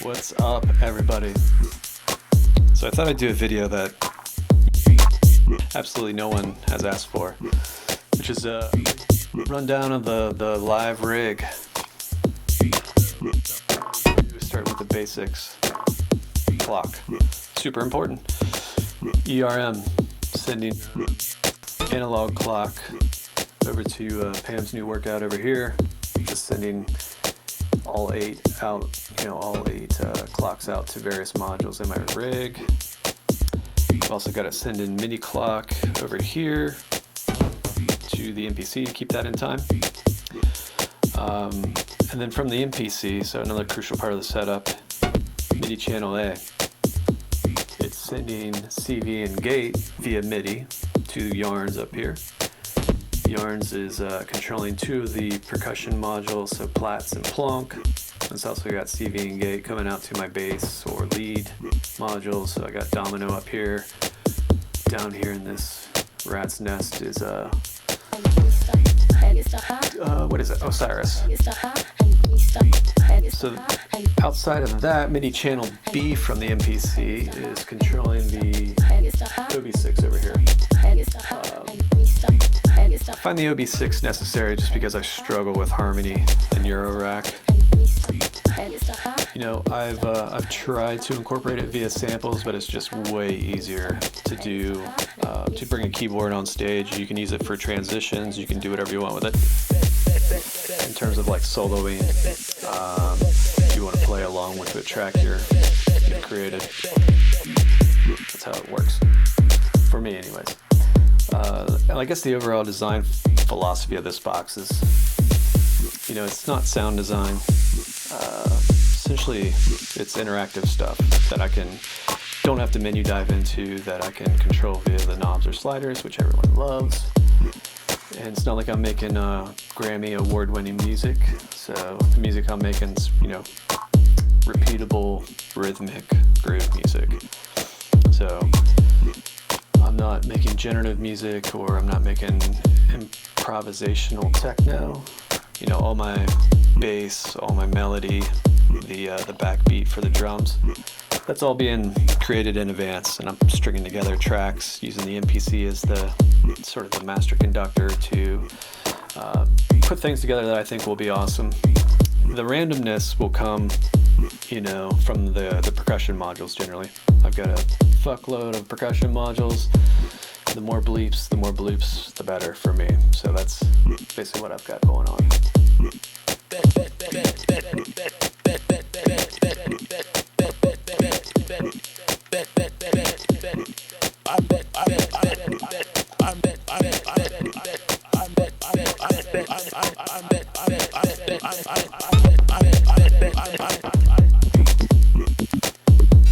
What's up, everybody? So I thought I'd do a video that absolutely no one has asked for, which is a rundown of the live rig. Start with the basics. Clock, super important. ERM, sending analog clock over to Pam's new workout over here. Just sending all eight clocks out to various modules in my rig. I've also got to send in MIDI clock over here to the MPC to keep that in time. And then from the MPC, so another crucial part of the setup, MIDI channel A. It's sending CV and gate via MIDI to Yarns up here. Yarns is controlling two of the percussion modules, so Plats and Plonk. It's also got CV and gate coming out to my bass or lead modules. So I got Domino up here. Down here in this rat's nest is what is it? Osiris. So outside of that, MIDI channel B from the MPC is controlling the OB6 over here. I find the OB6 necessary just because I struggle with harmony and Eurorack. You know, I've tried to incorporate it via samples, but it's just way easier to do, to bring a keyboard on stage. You can use it for transitions, you can do whatever you want with it. In terms of like soloing, if you want to play along with the track you've created. That's how it works. For me anyways. And I guess the overall design philosophy of this box is, you know, it's not sound design. Essentially, it's interactive stuff that don't have to menu dive into, that I can control via the knobs or sliders, which everyone loves. And it's not like I'm making Grammy award-winning music. So the music I'm making is, you know, repeatable, rhythmic groove music. So I'm not making generative music, or I'm not making improvisational techno. You know, all my bass, all my melody, the backbeat for the drums, that's all being created in advance, and I'm stringing together tracks using the MPC as the sort of the master conductor to put things together that I think will be awesome. The randomness will come, you know, from the percussion modules generally. I've got a fuckload of percussion modules. The more bleeps, the better for me. So that's basically what I've got going on.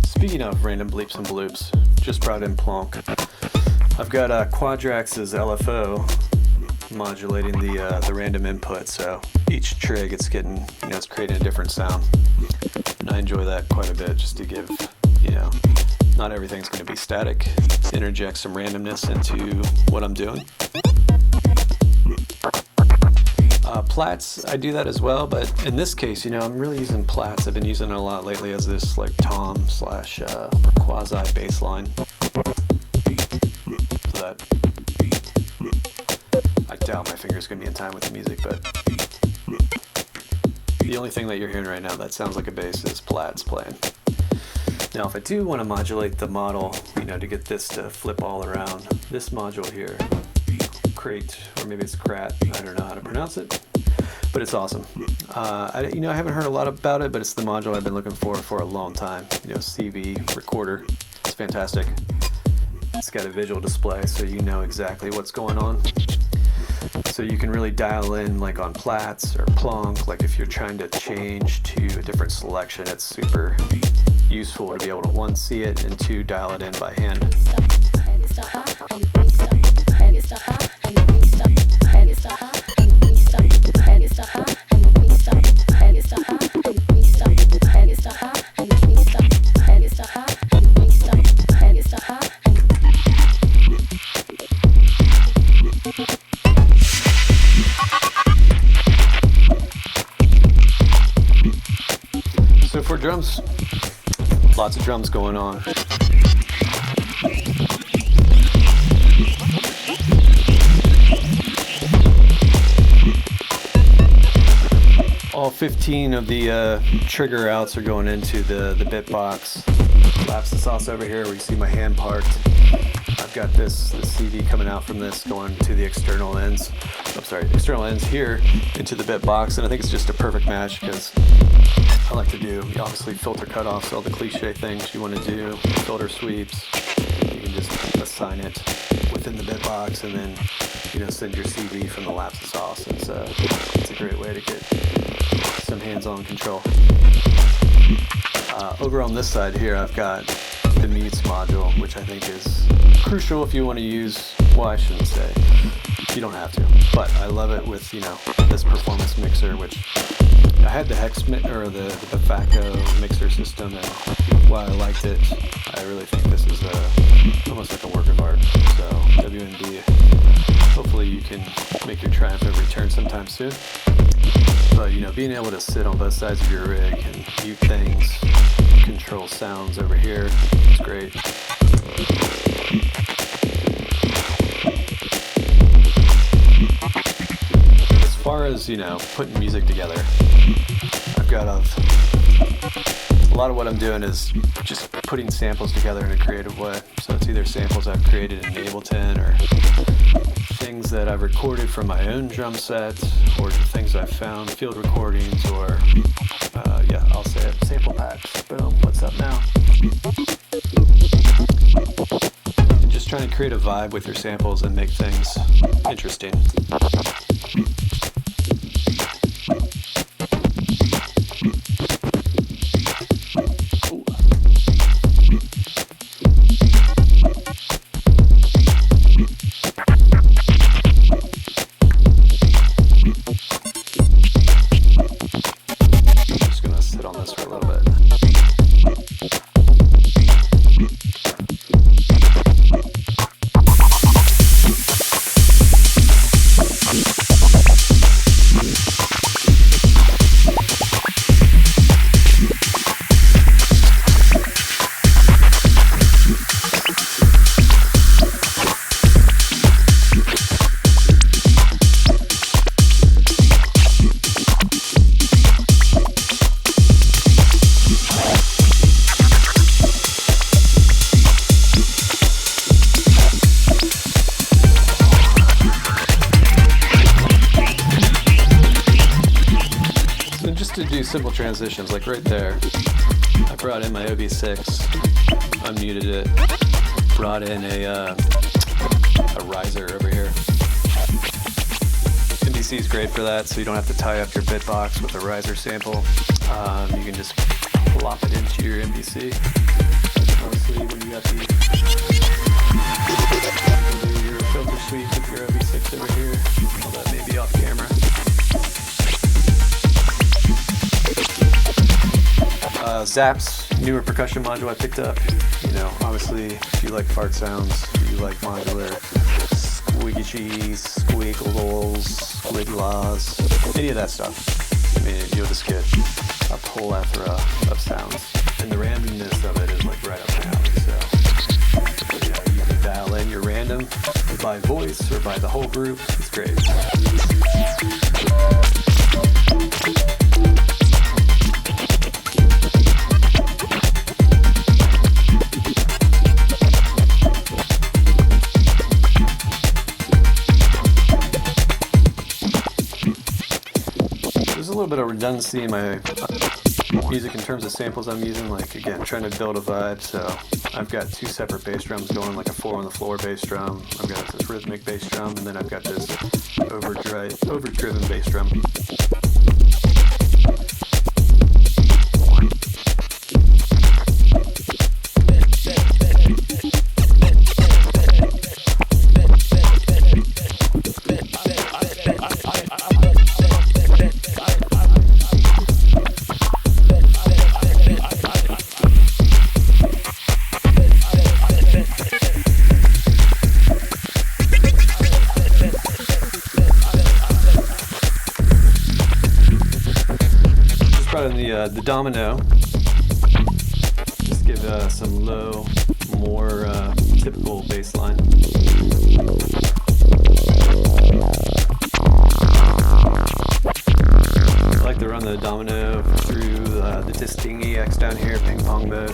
Speaking of random bleeps and bloops, just brought in Plonk. I've got Quadrax's LFO modulating the random input, so each trig it's getting, you know, it's creating a different sound, and I enjoy that quite a bit, just to give, you know, not everything's going to be static. Interject some randomness into what I'm doing. Plats, I do that as well, but in this case, you know, I'm really using Plats. I've been using it a lot lately as this like tom / quasi bass line. So that I doubt my finger's gonna be in time with the music, but the only thing that you're hearing right now that sounds like a bass is Plats playing. Now, if I do want to modulate the model, you know, to get this to flip all around, this module here, Crate, or maybe it's Crat, I don't know how to pronounce it, but it's awesome. I haven't heard a lot about it, but it's the module I've been looking for a long time. You know, CV recorder, it's fantastic. It's got a visual display, so you know exactly what's going on. So you can really dial in, like on Plats or Plonk, like if you're trying to change to a different selection, it's super useful to be able to, one, see it, and two, dial it in by hand. drums. Lots of drums going on. All 15 of the trigger outs are going into the bit box. Lapse the sauce over here where you see my hand parked. I've got this CD coming out from this going to the external ends. External ends here into the bit box, and I think it's just a perfect match because I like to do obviously filter cutoffs, all the cliche things you want to do, filter sweeps. You can just assign it within the bit box and then send your CD from the lapse the sauce. It's a great way to get some hands-on control. Over on this side here, I've got the mutes module, which I think is crucial if you want to use, well, I shouldn't say, you don't have to, but I love it with, this performance mixer, which I had the Hex or the Bafacco mixer system, and while I liked it, I really think this is almost like a work of art. So WMD, hopefully you can make your triumphant return sometime soon. But being able to sit on both sides of your rig and mute things, control sounds over here, it's great. As far as putting music together, I've got a lot of what I'm doing is just putting samples together in a creative way. So it's either samples I've created in Ableton or things that I've recorded from my own drum set, or things I've found, field recordings, or I'll say it, sample packs. Boom, what's up now? Just trying to create a vibe with your samples and make things interesting. To do simple transitions, like right there, I brought in my OB6, unmuted it, brought in a riser over here. MPC is great for that, so you don't have to tie up your bit box with a riser sample. You can just plop it into your MPC. Obviously, when you got do your filter sweep with your OB6 over here, all that may be off camera. Zap's newer percussion module I picked up. Obviously, if you like fart sounds, if you like modular, squiggy, squiggles, squigglaws, any of that stuff, you'll just get a plethora of sounds. And the randomness of it is like right up my alley. So, you can dial in your random by voice or by the whole group. It's great. A little bit of redundancy in my music in terms of samples I'm using, like again trying to build a vibe. So I've got two separate bass drums going, like a 4 on the floor bass drum, I've got this rhythmic bass drum, and then I've got this overdriven bass drum. The domino some low, more typical bass line. I like to run the domino through the disting EX down here, ping pong mode.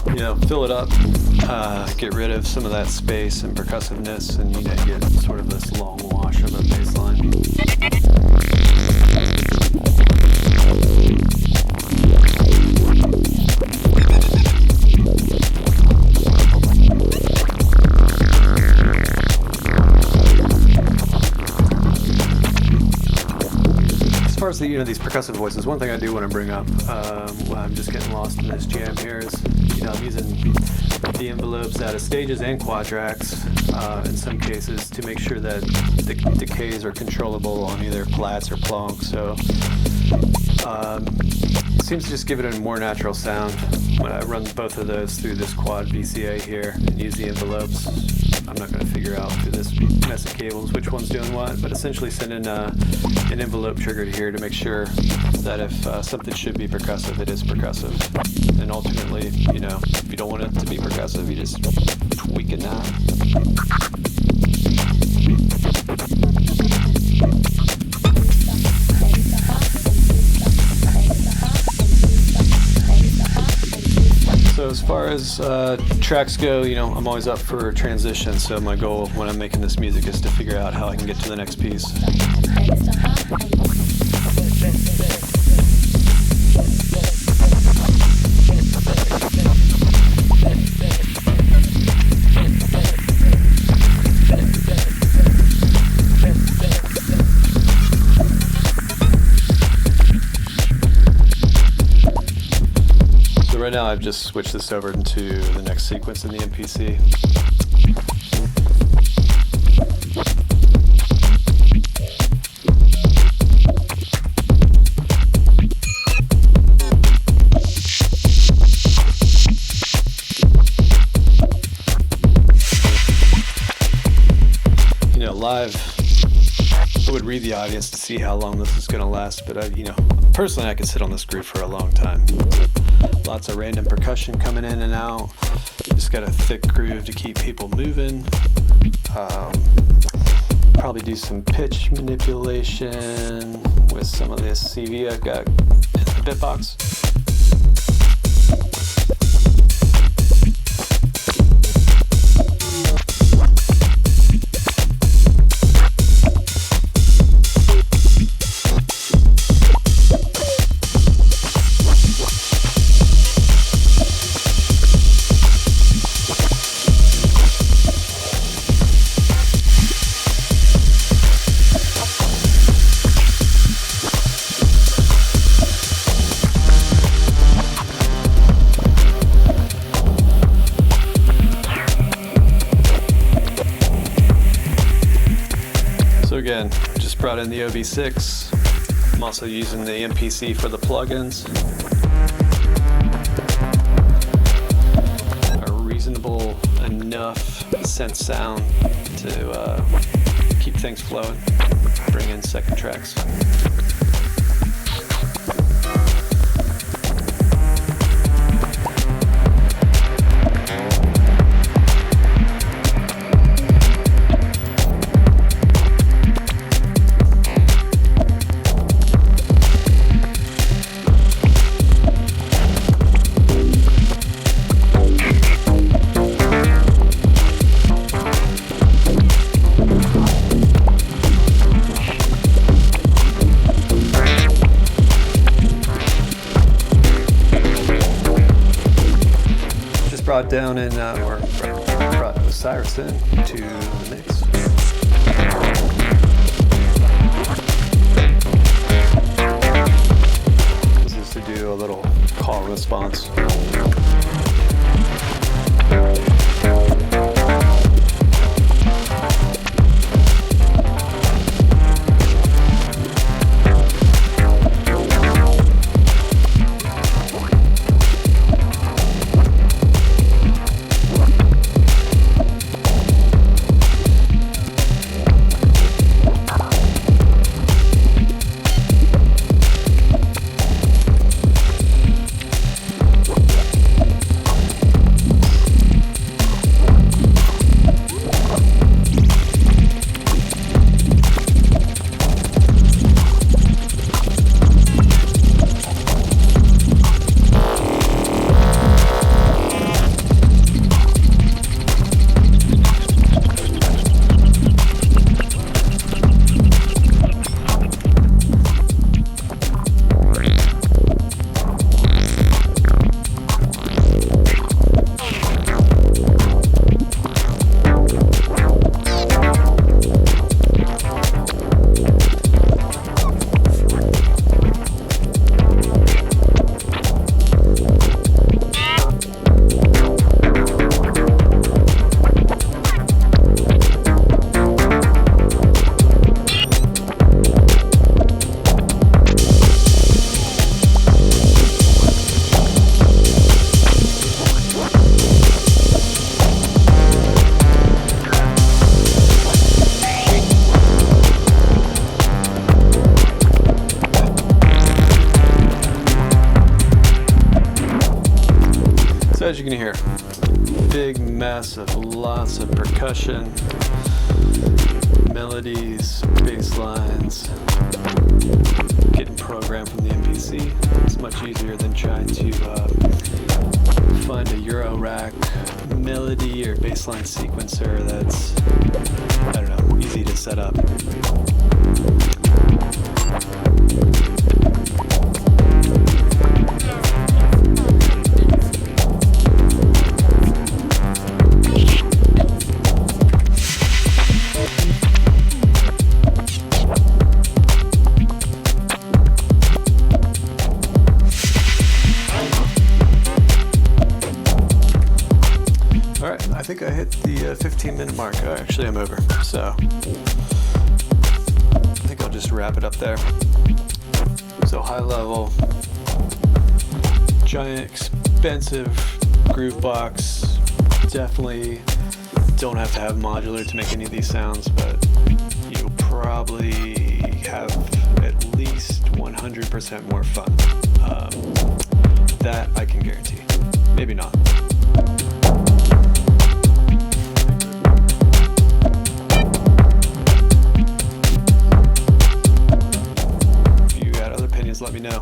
You know, fill it up, get rid of some of that space and percussiveness, and you know, get sort of this long wash of a bass line. As far as the, you know, these percussive voices, one thing I do want to bring up when I'm just getting lost in this jam here is, you know, I'm using the envelopes out of stages and quadracs in some cases to make sure that the decays are controllable on either plats or plonk. So it seems to just give it a more natural sound when I run both of those through this quad VCA here and use the envelopes. I'm not going to figure out through this mess of cables which one's doing what, but essentially send in an envelope trigger here to make sure that if something should be percussive, it is percussive. And ultimately, you know, if you don't want it to be percussive, you just tweak it now. So as far as tracks go, you know, I'm always up for transition. So my goal when I'm making this music is to figure out how I can get to the next piece. Right now I've just switched this over into the next sequence in the MPC. You know, live, I would read the audience to see how long this is going to last, but you know, personally I could sit on this groove for a long time. Lots of random percussion coming in and out. Just got a thick groove to keep people moving. Probably do some pitch manipulation with some of this CV I've got in the bitbox. Again, just brought in the OB6. I'm also using the MPC for the plugins. A reasonable enough synth sound to keep things flowing. Bring in second tracks. Brought down in, or brought Osiris in to the mix. This is to do a little call response. big mess of lots of percussion, melodies, bass lines, getting programmed from the MPC. It's much easier than trying to find a Eurorack melody or bassline sequencer that's, I don't know, easy to set up. I think I hit the 15-minute mark. Oh, actually, I'm over. So I think I'll just wrap it up there. So high level, giant, expensive groove box. Definitely don't have to have modular to make any of these sounds, but you'll probably have at least 100% more fun. That I can guarantee. Maybe not. Let me know.